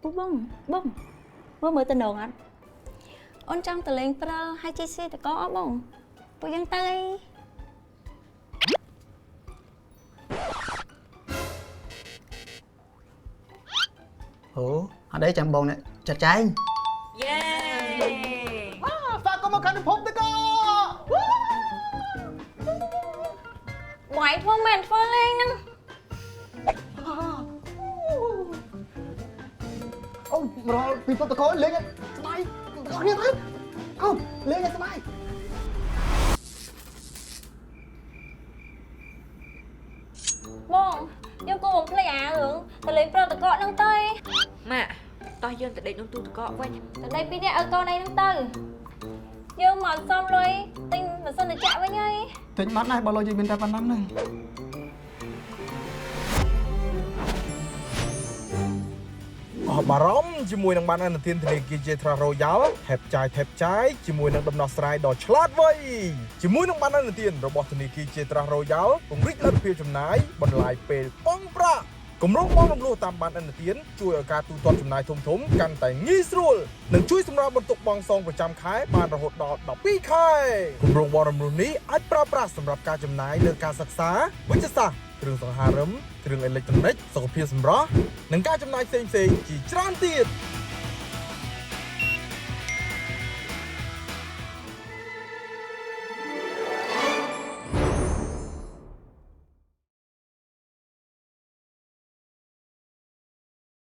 bông mới tên đồ anh ôn trong tờ lên pro hai chi xe có bông bông dân tay ủa ở đây chẳng bông này chặt tráiฝากกรรมการพบด้วยก็ Ngoại phương mền phương lên nè โอ้รอปีพบตะโกนเลี้ยงสบายตอนนี้ครับเอ้าเลี้ยงสบาย Bông dân cô bông play à hưởng tờ lên pro tờ cọ nâng tay Mà tao dân tại đây nông tu có quay tờ đây pin ở con này nâng tay dân mà xong rồi tinh là xong để chạm với nhau ถึงมัดนายบอลจีเป็นแต่ปันน้ำหนึ่ง អបបារម្ភជាមួយនឹងបានអនុទានធនាគារ Jetra Royal ថេបចាយជាមួយនឹងដំណោះស្រាយដ៏ឆ្លាតវៃជាមួយនឹងបានអនុទានរបស់ធនាគារ Jetra Royal ពង្រីកលទ្ធភាពចំណាយបន្លាយពេលប៉ង់ប្រាក់គម្រោងបងរំលោះតាមបានអនុទានជួយឲ្យការទូទាត់ចំណាយធំកាន់តែងាយស្រួលនិងជួយសម្រាលបន្ទុកបងសងប្រចាំខែបានរហូតដល់12ខែគម្រោងបងរំលោះនេះអាចប្រើប្រាស់សម្រាប់ការចំណាយលើការសិក្សាវិទ្យាសាស្ត្រគ្រឿងសង្ហារិមគ្រឿងអេឡិចត្រូនិកសុខភាពសម្រស់និងការចំណាយផ្សេងៗជាច្រើនទៀត